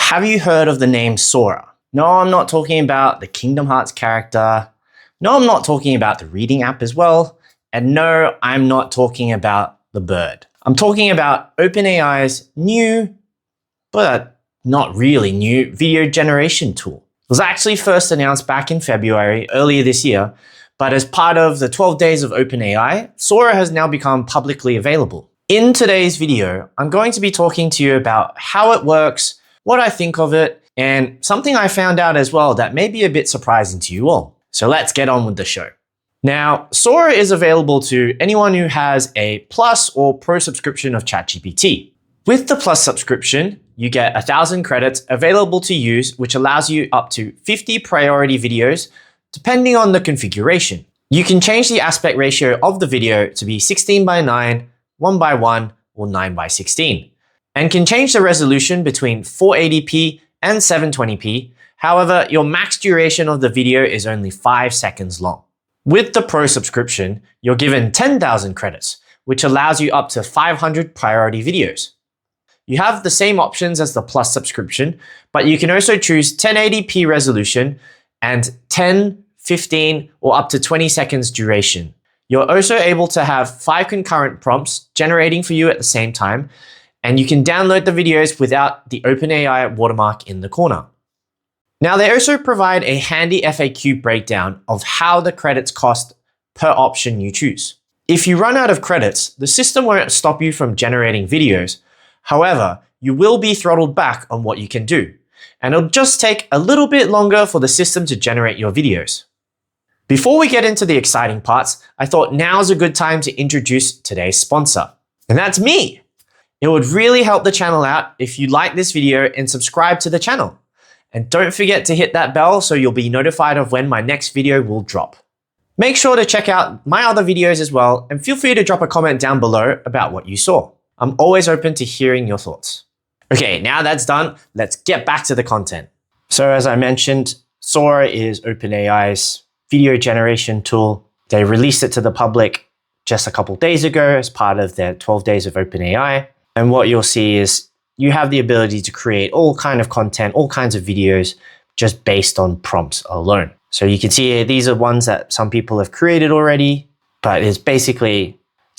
Have you heard of the name Sora? No, I'm not talking about the Kingdom Hearts character. No, I'm not talking about the reading app as well. And no, I'm not talking about the bird. I'm talking about OpenAI's new, but not really new, video generation tool. It was actually first announced back in February, earlier this year, but as part of the 12 days of OpenAI, Sora has now become publicly available. In today's video, I'm going to be talking to you about how it works, what I think of it, and something I found out as well that may be a bit surprising to you all. So let's get on with the show. Now, Sora is available to anyone who has a Plus or Pro subscription of ChatGPT. With the Plus subscription, you get 1,000 credits available to use, which allows you up to 50 priority videos, depending on the configuration. You can change the aspect ratio of the video to be 16:9, 1:1, or 9:16, and can change the resolution between 480p and 720p. However, your max duration of the video is only 5 seconds long. With the Pro subscription, you're given 10,000 credits, which allows you up to 500 priority videos. You have the same options as the Plus subscription, but you can also choose 1080p resolution and 10, 15, or up to 20 seconds duration. You're also able to have 5 concurrent prompts generating for you at the same time, and you can download the videos without the OpenAI watermark in the corner. Now, they also provide a handy FAQ breakdown of how the credits cost per option you choose. If you run out of credits, the system won't stop you from generating videos. However, you will be throttled back on what you can do, and it'll just take a little bit longer for the system to generate your videos. Before we get into the exciting parts, I thought now's a good time to introduce today's sponsor, and that's me. It would really help the channel out if you like this video and subscribe to the channel. And don't forget to hit that bell so you'll be notified of when my next video will drop. Make sure to check out my other videos as well, and feel free to drop a comment down below about what you saw. I'm always open to hearing your thoughts. Okay, now that's done, let's get back to the content. So as I mentioned, Sora is OpenAI's video generation tool. They released it to the public just a couple days ago as part of their 12 days of OpenAI. And what you'll see is you have the ability to create all kinds of content, all kinds of videos, just based on prompts alone. So you can see here, these are ones that some people have created already, but it's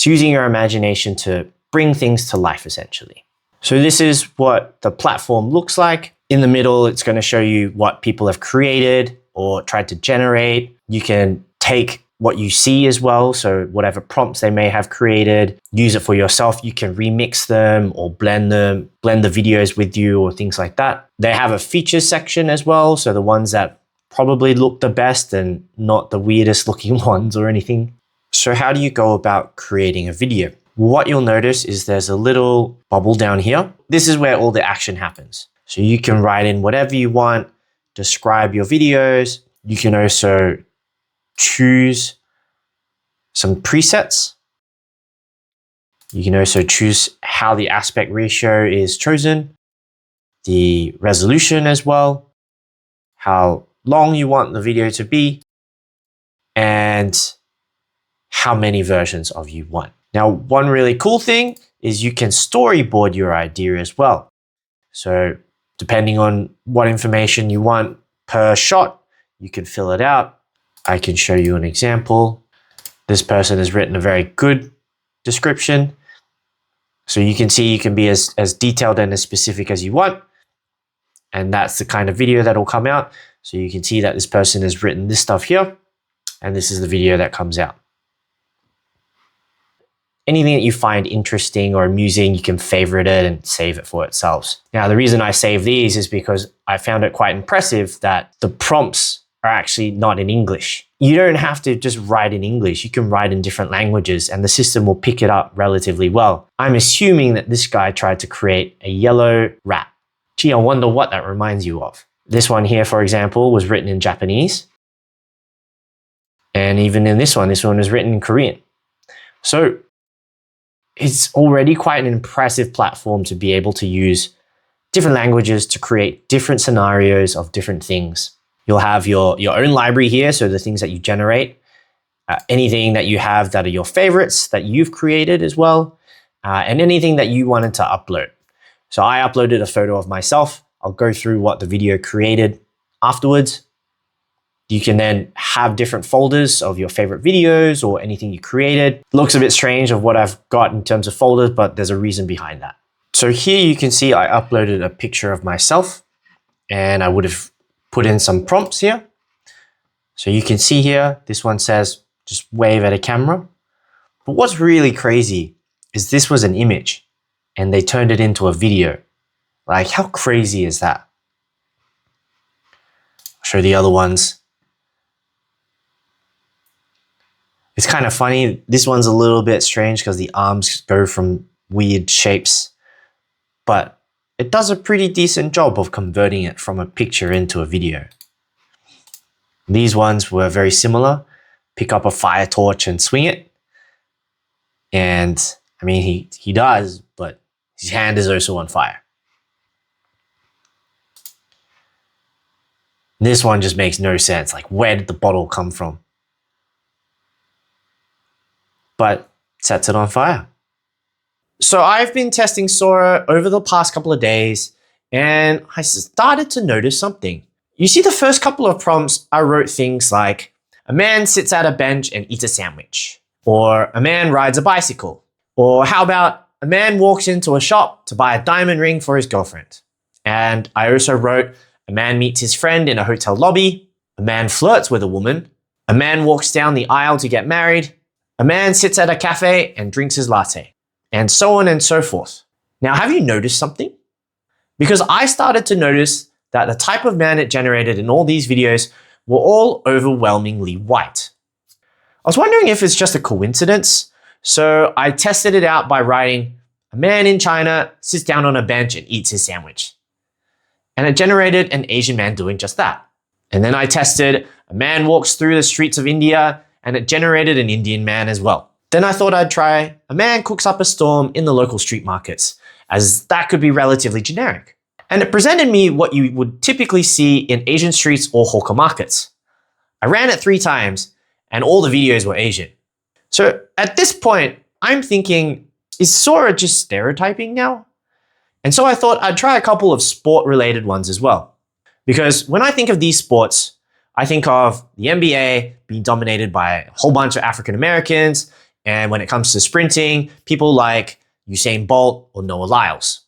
using your imagination to bring things to life, essentially. So this is what the platform looks like. In the middle, it's going to show you what people have created or tried to generate. You can take what you see as well. So whatever prompts they may have created, use it for yourself. You can remix them or blend the videos with you or things like that. They have a features section as well. So the ones that probably look the best and not the weirdest looking ones or anything. So how do you go about creating a video? What you'll notice is there's a little bubble down here. This is where all the action happens. So you can write in whatever you want, describe your videos. You can also choose some presets. You can also choose how the aspect ratio is chosen, the resolution as well, how long you want the video to be, and how many versions of you want. Now, one really cool thing is you can storyboard your idea as well. So depending on what information you want per shot, you can fill it out. I can show you an example. This person has written a very good description. So you can see you can be as detailed and as specific as you want. And that's the kind of video that will come out. So you can see that this person has written this stuff here. And this is the video that comes out. Anything that you find interesting or amusing, you can favorite it and save it for itself. Now, the reason I save these is because I found it quite impressive that the prompts are actually not in English. You don't have to just write in English. You can write in different languages and the system will pick it up relatively well. I'm assuming that this guy tried to create a yellow rat. Gee, I wonder what that reminds you of. This one here, for example, was written in Japanese. And even in this one was written in Korean. So it's already quite an impressive platform to be able to use different languages to create different scenarios of different things. You'll have your own library here, so the things that you generate, anything that you have that are your favorites that you've created as well, and anything that you wanted to upload. So I uploaded a photo of myself I'll go through what the video created afterwards. You can then have different folders of your favorite videos or anything you created. It looks a bit strange of what I've got in terms of folders, but there's a reason behind that. So here you can see I uploaded a picture of myself and I would have put in some prompts here. So you can see here, this one says, just wave at a camera. But what's really crazy is this was an image and they turned it into a video. Like, how crazy is that? I'll show the other ones. It's kind of funny. This one's a little bit strange because the arms go from weird shapes, but it does a pretty decent job of converting it from a picture into a video. These ones were very similar. Pick up a fire torch and swing it. And I mean, he does, but his hand is also on fire. This one just makes no sense. Like, where did the bottle come from? But sets it on fire. So I've been testing Sora over the past couple of days, and I started to notice something. You see, the first couple of prompts, I wrote things like, a man sits at a bench and eats a sandwich, or a man rides a bicycle, or how about a man walks into a shop to buy a diamond ring for his girlfriend. And I also wrote, a man meets his friend in a hotel lobby, a man flirts with a woman, a man walks down the aisle to get married, a man sits at a cafe and drinks his latte, and so on and so forth. Now, have you noticed something? Because I started to notice that the type of man it generated in all these videos were all overwhelmingly white. I was wondering if it's just a coincidence, so I tested it out by writing, a man in China sits down on a bench and eats his sandwich. And it generated an Asian man doing just that. And then I tested, a man walks through the streets of India, and it generated an Indian man as well. Then I thought I'd try, a man cooks up a storm in the local street markets, as that could be relatively generic. And it presented me what you would typically see in Asian streets or hawker markets. I ran it 3 times, and all the videos were Asian. So at this point, I'm thinking, is Sora just stereotyping now? And so I thought I'd try a couple of sport-related ones as well. Because when I think of these sports, I think of the NBA being dominated by a whole bunch of African Americans. And when it comes to sprinting, people like Usain Bolt or Noah Lyles.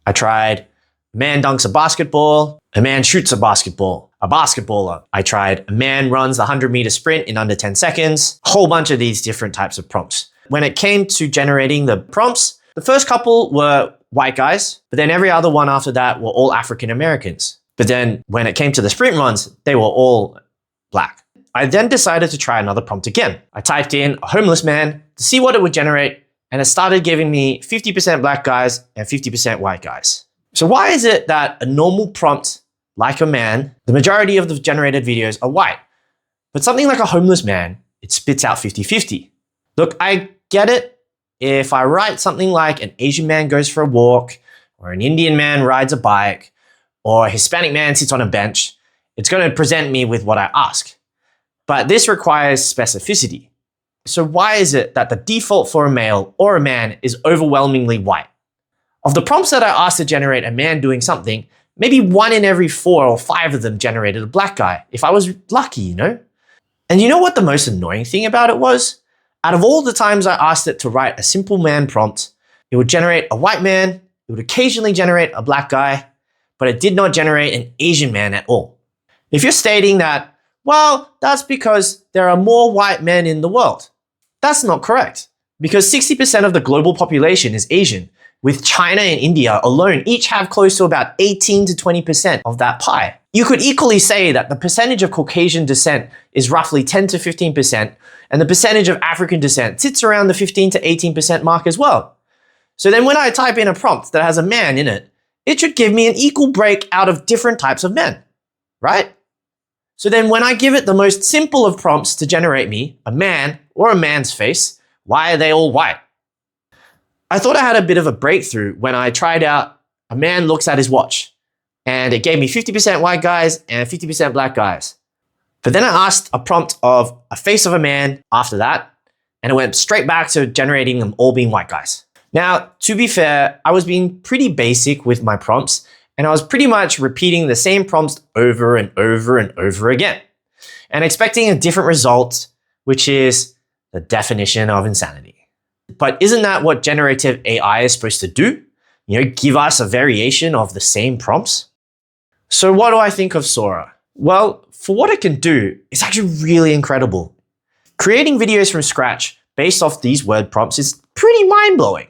I tried a man dunks a basketball, a man shoots a basketball, a basketballer. I tried a man runs the 100-meter sprint in under 10 seconds. A whole bunch of these different types of prompts. When it came to generating the prompts, the first couple were white guys, but then every other one after that were all African Americans. But then when it came to the sprint runs, they were all black. I then decided to try another prompt again. I typed in a homeless man to see what it would generate, and it started giving me 50% black guys and 50% white guys. So why is it that a normal prompt like a man, the majority of the generated videos are white, but something like a homeless man, it spits out 50-50? Look, I get it. If I write something like an Asian man goes for a walk, or an Indian man rides a bike, or a Hispanic man sits on a bench, it's going to present me with what I ask. But this requires specificity. So why is it that the default for a male or a man is overwhelmingly white? Of the prompts that I asked to generate a man doing something, maybe 1 in every 4 or 5 of them generated a black guy, if I was lucky, you know? And you know what the most annoying thing about it was? Out of all the times I asked it to write a simple man prompt, it would generate a white man, it would occasionally generate a black guy, but it did not generate an Asian man at all. If you're stating that, well, that's because there are more white men in the world, that's not correct, because 60% of the global population is Asian, with China and India alone each have close to about 18 to 20% of that pie. You could equally say that the percentage of Caucasian descent is roughly 10 to 15%, and the percentage of African descent sits around the 15 to 18% mark as well. So then when I type in a prompt that has a man in it, it should give me an equal break out of different types of men, right? So then when I give it the most simple of prompts to generate me a man or a man's face, why are they all white? I thought I had a bit of a breakthrough when I tried out a man looks at his watch, and it gave me 50% white guys and 50% black guys. But then I asked a prompt of a face of a man after that, and it went straight back to generating them all being white guys. Now, to be fair, I was being pretty basic with my prompts, And I was pretty much repeating the same prompts over and over and over again, and expecting a different result, which is the definition of insanity. But isn't that what generative AI is supposed to do? Give us a variation of the same prompts? So what do I think of Sora? Well, for what it can do, it's actually really incredible. Creating videos from scratch based off these word prompts is pretty mind-blowing.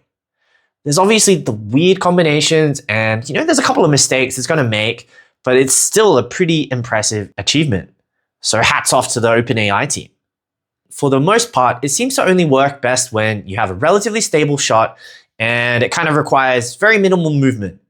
There's obviously the weird combinations and there's a couple of mistakes it's going to make, but it's still a pretty impressive achievement. So hats off to the OpenAI team. For the most part, it seems to only work best when you have a relatively stable shot and it kind of requires very minimal movement.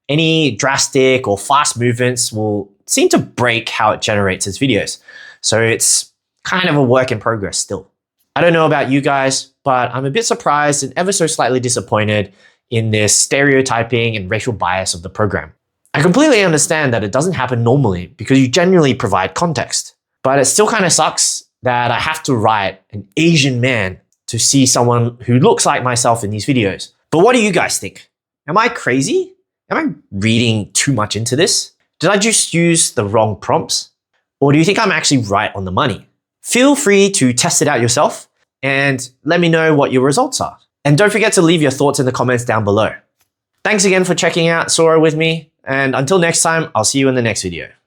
Any drastic or fast movements will seem to break how it generates its videos. So it's kind of a work in progress still. I don't know about you guys, but I'm a bit surprised and ever so slightly disappointed in this stereotyping and racial bias of the program. I completely understand that it doesn't happen normally because you generally provide context, but it still kind of sucks that I have to write an Asian man to see someone who looks like myself in these videos. But what do you guys think? Am I crazy? Am I reading too much into this? Did I just use the wrong prompts? Or do you think I'm actually right on the money? Feel free to test it out yourself and let me know what your results are. And don't forget to leave your thoughts in the comments down below. Thanks again for checking out Sora with me, and until next time, I'll see you in the next video.